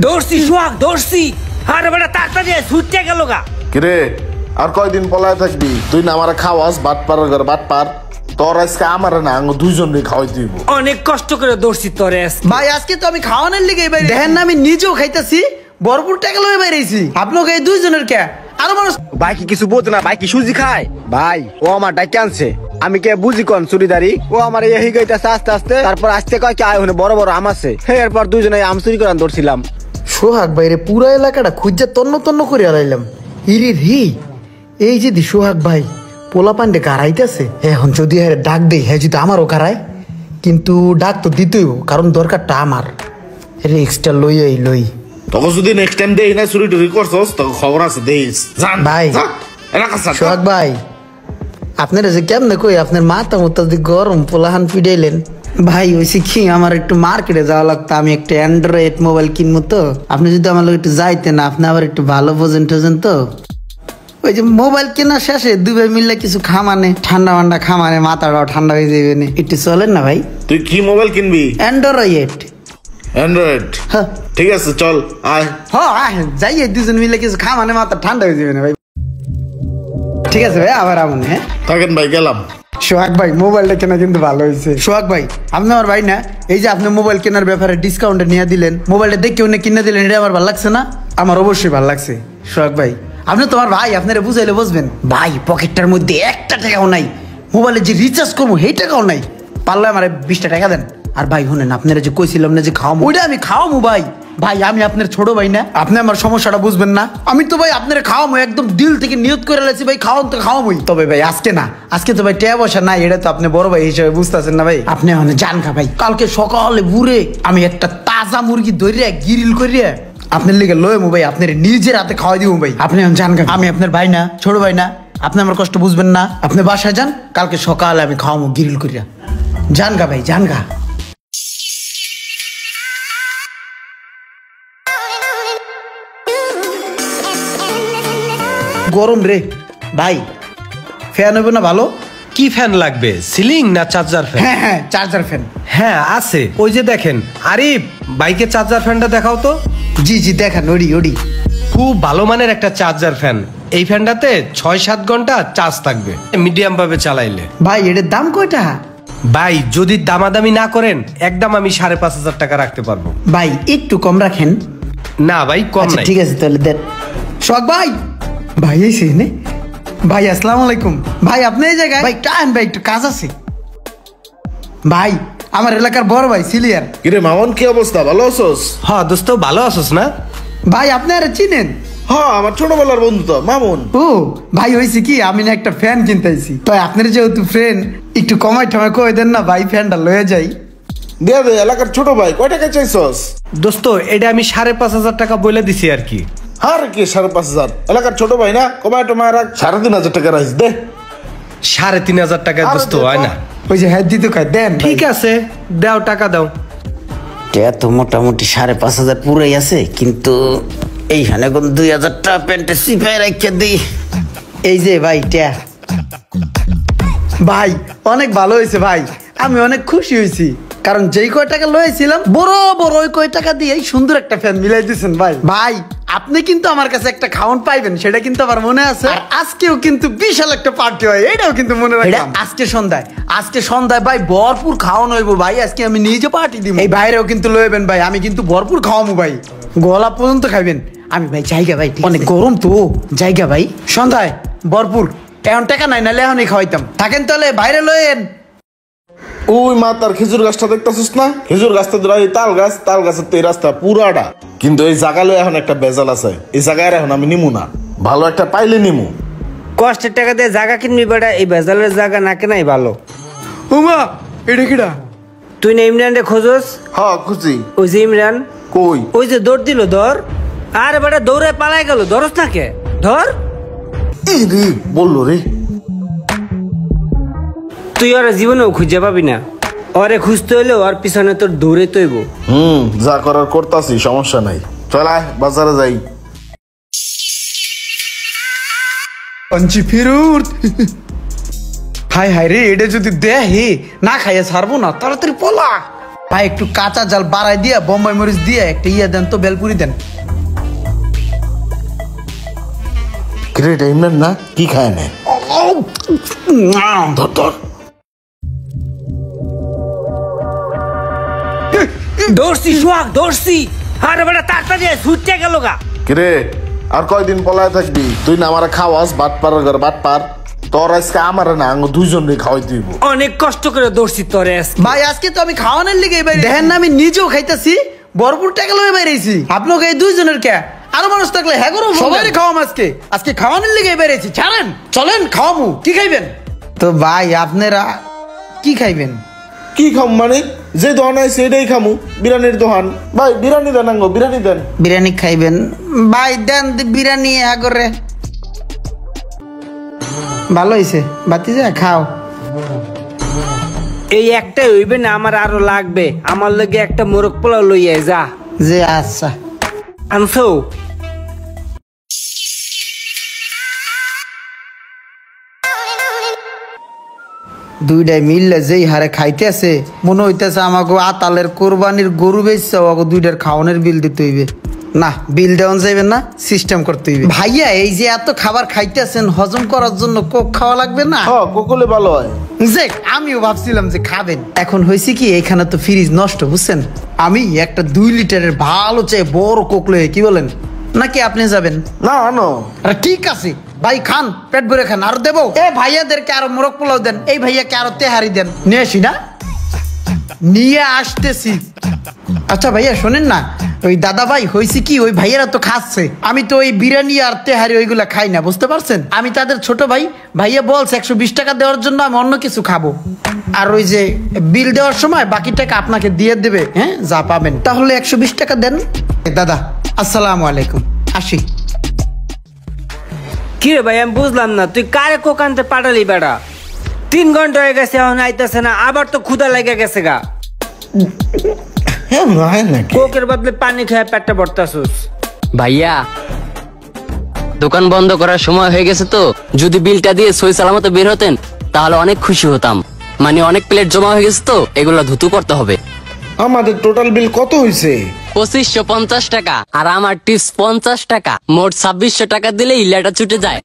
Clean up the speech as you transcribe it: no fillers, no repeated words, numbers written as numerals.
দৌড়ছি সোহাগ দৌড়ছি। আরে বেটা তাড়াতাড়ি ছুটতে গেল গা। কিরে আর কয়দিন পলায় থাকবি? তুই না আমার খাওয়াস বাটপাড়ার ঘর বাটপার। তোর আজকে আমার না দুইজনকে খাওয়াই দিব। অনেক কষ্ট করে দৌড়ছি তোরে। ভাই আজকে তো আমি খাওয়ানোর লিগে বাইরে দেখেন না, আমি নিজেও খাইতেছি, ভরপুর টাকা লয়ে বাইরেছি। আপনাকে এই দুইজনের কে আরো মানুষ ভাই কি কিছু বোঝে না? ভাই কি সুজি খায়? ভাই ও আমার ডাকে আনছে, আমি কে বুঝি কোন চুরিদারি? ও আমার এই গাইতেছে আস্তে আস্তে, তারপর আসতে কয় কি আয় হনে বড় বড় আম আছে। এরপর দুইজনে আম চুরি করে ধরছিলাম। সোহাগ বাইরে পুরো এলাকাটা খুঁজা তন্ন তন্ন করে আলাইলাম। ইরি রি এই যে সোহাগ ভাই পোলা পান্ডে কারাইতেছে, এখন যদি ডাক দেই হ্যাঁ যদি আমারও কারায়, কিন্তু ডাক তো দিতেই, কারণ দরকারটা আমার। রিক্সটা লই তোকে যদি নেক্সট টাইম দেই না চুরি টুরি করছস তোকে খবর আছে দেইস। জান ভাই সোহাগ ভাই আপনারা যে কেমনে কই আপনার মাথা মতো গরম পোলাহান পিডাইলেন। ভাই ওইসি কি আমার একটু মার্কেটে যাওয়া লাগতো, আমি একটা অ্যান্ড্রয়েড মোবাইল কিনবো, তো আপনি যদি আমার লোক একটু যাইতেন, আপনি আবার একটু ভালো বোঝেন টোজেন। তো ওই যে মোবাইল কেনার শেষে দুই মিললে কিছু খামানে ঠান্ডা মান্ডা খামানে মাথাটাও ঠান্ডা হয়ে যাবে না, একটু চলেন না ভাই? তুই কি মোবাইল কিনবি? অ্যান্ড্রয়েড। হ্যাঁ ঠিক আছে চল আয়। হ্যাঁ যাই দুজন মিলে কিছু খামানে মাথা ঠান্ডা হয়ে যাবে না ভাই। ঠিক আছে ভাই আবার আমন। হ্যাঁ থাকেন ভাই গেলাম। সোহাগ ভাই মোবাইলটা কেনা কিন্তু ভালো হয়েছে। সোহাগ ভাই আপনি আমার ভাই না, এই যে আপনি মোবাইল কেনার ব্যাপারে ডিসকাউন্টে নিয়ে দিলেন, মোবাইলটা দেখে উনি কিনে দিলেন, এটা আমার ভালো লাগছে না? আমার অবশ্যই ভালো লাগছে সোহাগ ভাই। আপনি তোমার ভাই, আপনারা বুঝাইলে বুঝবেন। ভাই পকেটটার মধ্যে একটা টাকাও নাই, মোবাইলে যে রিচার্জ করবো সেই টাকাও নাই, পারলে আমার 20টা টাকা দেন। আর ভাই শুনেন, আপনারা যে কইছিলাম না যে খাওয়াবো, ওইটা আমি খাওয়াবো ভাই। ভাই আমি আপনার ছোট ভাই না, আপনি আমার সমস্যাটা বুঝবেন না? আমি তো ভাই আপনারা খাওয়াবো, একদম দিল থেকে নিয়ত করে লেছি ভাই খাওয়ান তো খাওয়াবোই। তবে ভাই আজকে না, আজকে তো ভাই টাকা পয়সা নাই, এটা তো আপনি বড় ভাই হিসেবে বুঝতেছেন না ভাই। আপনি মানে জান খা ভাই, কালকে সকালে বুড়ে আমি একটা তাজা মুরগি ধরিয়া গিরিল করিয়া আপনার লিগে লয়মু ভাই, আপনার নিজের হাতে খাওয়াই দিব ভাই। আপনি জান খা, আমি আপনার ভাই না, ছোট ভাই না, আপনি আমার কষ্ট বুঝবেন না। আপনি বাসায় যান, কালকে সকালে আমি খাওয়াবো গিরিল করিয়া। জান গা ভাই জান গা। গরম রে ভাই, ফ্যান হবে না ভালো? কি ফ্যান লাগবে, সিলিং না চার্জার ফ্যান? হ্যাঁ হ্যাঁ চার্জার ফ্যান। হ্যাঁ আছে, ওই যে দেখেন। আরিফ বাইকে চার্জার ফ্যানটা দেখাও তো। জি জি দেখান, ওডি। খুব ভালো মানের একটা চার্জার ফ্যান। এই ফ্যানটাতে 6-7 ঘন্টা চার্জ থাকবে মিডিয়াম ভাবে চালাইলে। ভাই এটার দাম কয়টা? ভাই যদি দামাদামি না করেন একদম আমি 5,500 টাকা রাখতে পারবো। ভাই একটু কম রাখেন। না ভাই কম নাই। ঠিক আছে তাহলে দেন। শখ ভাই, ভাই এসে নে ভাই, আসসালামু আলাইকুম ভাই। আপনি এই জায়গায়? ভাই টাইম ভাই একটু কাজ আছে। ভাই আমার এলাকার বড় ভাই সিলিয়ার। কিরে মামুন কি অবস্থা, ভালো আছোস? হ্যাঁ দোস্ত ভালো আছোস না? ভাই আপনি আর চিনেন? হ্যাঁ আমার ছোটবেলার বন্ধু তো মামুন। ও ভাই হয়েছে কি, আমি না একটা ফ্যান কিনতেছি, তো আপনার যেহেতু ফ্রেন্ড একটু কমাই টমাই কই দেন না ভাই, ফ্যানটা লয়ে যাই। দে এলাকার ছোট ভাই, কয় টাকা চাইছস? দোস্ত এটা আমি 5,500 টাকা বলে দিছি আর কি। আর কি 5,500? এলাকার ছোট ভাই না, কমায় টমায় রাখ। 3,500 টাকা রাইস দে। 3,500 টাকায় দোস্ত হয় না? ওই যে হ্যাঁ দিতে কয় দেন। ঠিক আছে দাও, টাকা দাও। তো মোটামুটি 5,500 পুরাই আছে, কিন্তু এইখানে কোন 2,000 টাকা প্যান্টে সিপাই রেখে দিই। এই যে ভাই ট্যা ভাই, অনেক ভালো হয়েছে ভাই, আমি অনেক খুশি হয়েছি, কারণ যেই কয় টাকা লয়েছিলাম বড় বড় ওই কয় টাকা দিয়ে সুন্দর একটা ফ্যান মিলাই দিয়েছেন ভাই। ভাই আপনি কিন্তু আমার কাছে একটা খাওয়ান পাইবেন, সেটা কিন্তু আমার মনে আছে। আর আজকেও কিন্তু বিশাল একটা পার্টি হয়, এটাও কিন্তু মনে রাখলাম। আজকে সন্ধ্যায় ভাই ভরপুর খাওয়ান হইব ভাই, আজকে আমি নিজে পার্টি দিব। এই বাইরেও কিন্তু লইবেন ভাই, আমি কিন্তু ভরপুর খাওয়াবো ভাই, গলা পর্যন্ত খাইবেন। আমি ভাই জায়গা ভাই, অনেক গরম তো জায়গা ভাই, সন্ধ্যায় ভরপুর। এখন টাকা নাই, নাহলে এখনই খাওয়াইতাম। থাকেন তাহলে বাইরে লয়েন। ওই মা তার খেজুর গাছটা দেখতেছিস না? খেজুর গাছটা ধরা তাল গাছ, তাল গাছের তো এই রাস্তা পুরাটা। কিন্তু এই জায়গায় এখন একটা বেজাল আছে, এই জায়গায় এখন আমি নিমু না, ভালো একটা পাইলে নিমু। কষ্টের টাকা দিয়ে জায়গা কিনবি বেটা, এই বেজালের জায়গা না কেনাই ভালো। উমা এটা কিডা? তুই না ইমরান রে খোঁজস? হ্যাঁ খুঁজি। ওই যে ইমরান, কই? ওই যে দৌড় দিল, ধর। আরে বেটা দৌড়ে পালাই গেল, ধরস না কে? ধর। রে বললো রে, তুই ওরা জীবনেও খুঁজে পাবি না, ওরে খুঁজতে হলেও আর পিছনে তোর দৌড়ে তৈব। যা করার করতাছি, সমস্যা নাই। চল আয় বাজারে যাই। পঞ্চি ফিরুর হাই হাই রে, এটা যদি দেহে না খাইয়া ছাড়বো না, তাড়াতাড়ি পলা। ভাই একটু কাঁচা জাল বাড়াই দিয়া বোম্বাই মরিচ দিয়ে একটা ইয়া দেন তো, বেলপুরি দেন। গ্রেট ইমরান না কি খায় না ধর ধর দৌড়ছি সোহাগ দৌড়ছি, আরে বেটা তাড়াতাড়ি ছুটতে গেল গা। কিরে আর কয়দিন পলায় থাকবি তুই? না আমার খাওয়াস বাট পার ঘর বাট পার, তোর আজকে আমার না আঙ্গ দুইজনকে খাওয়াই দিব। অনেক কষ্ট করে দৌড়ছি তোরে আজকে। ভাই আজকে তো আমি খাওয়ানোর লিগে বাইরে, দেখেন না আমি নিজেও খাইতেছি, ভরপুর টাকা লয়ে বাইরেছি। আপনাকে এই দুইজনের কে, আরো মানুষ থাকলে হ্যাঁ করো, সবাই খাওয়াম আজকে। আজকে খাওয়ানোর লিগে বাইরেছি, ছাড়েন চলেন খাওয়ামু। কি খাইবেন? তো ভাই আপনারা কি খাইবেন? কি খাম মানে যে দোকান আছে সেটাই খামু, বিরিয়ানির দোকান। ভাই বিরিয়ানি দেন আঙ্গ, বিরিয়ানি দেন। বিরিয়ানি খাইবেন? ভাই দেন বিরিয়ানি আগরে। ভালো হয়েছে বাতি যা খাও। এই একটাই হইবে না, আমার আরো লাগবে। আমার লগে একটা মোরগ পোলাও লইয়া যা। যে আচ্ছা আনছো? দুইটাই মিললে যেই হারে খাইতেছে মনে হইতেছে আমাকে আতালের কোরবানির গরু বেচছে, ওকে দুইটার খাওয়ানোর বিল দিতে হইবে। না বিল দেওয়া যাইবে না, সিস্টেম করতে হইবে। ভাইয়া এই যে এত খাবার খাইতেছেন, হজম করার জন্য কোক খাওয়া লাগবে না? হ্যাঁ কোকলে ভালো হয়। যে আমিও ভাবছিলাম যে খাবেন। এখন হয়েছে কি এখানে তো ফ্রিজ নষ্ট, বুঝছেন? আমি একটা 2 লিটারের ভালো চাই বড় কোক লয়ে, কি বলেন? নাকি আপনি যাবেন? না আনো। আরে ঠিক আছে ভাই, খান পেট ভরে খান। আর দেবো এ ভাইয়াদেরকে আরো মোরগ পোলাও দেন, এই ভাইয়াকে আরো তেহারি দেন। নিয়ে আসি না, নিয়ে আসতেছি। আচ্ছা ভাইয়া শোনেন না, ওই দাদা ভাই হয়েছে কি, ওই ভাইয়েরা তো খাচ্ছে, আমি তো ওই বিরিয়ানি আর তেহারি ওইগুলা খাই না, বুঝতে পারছেন? আমি তাদের ছোট ভাই, ভাইয়া বলছে 120 টাকা দেওয়ার জন্য আমি অন্য কিছু খাবো। আর ওই যে বিল দেওয়ার সময় বাকি টাকা আপনাকে দিয়ে দেবে, হ্যাঁ যা পাবেন। তাহলে 120 টাকা দেন। দাদা আসসালামু আলাইকুম, আসি। কি রে ভাই আমি বুঝলাম না, তুই কারে কোক আনতে পাঠালি বেটা? 3 ঘন্টা হয়ে গেছে এখন আইতাছে না, আবার তো ক্ষুধা লেগে গেছে গা। হ্যাঁ না নাকি কোকের বদলে পানি খেয়ে পেটটা ভরতাছুস। ভাইয়া দোকান বন্ধ করার সময় হয়ে গেছে, তো যদি বিলটা দিয়ে সই সালামত বের হতেন তাহলে অনেক খুশি হতাম। মানে অনেক প্লেট জমা হয়ে গেছে, তো এগুলো ধুতু করতে হবে। আমাদের টোটাল বিল কত হয়েছে? 2550 টাকা, আর আমার টিপস 50 টাকা, মোট 2600 টাকা দিলে ইলাটা ছুটে যায়।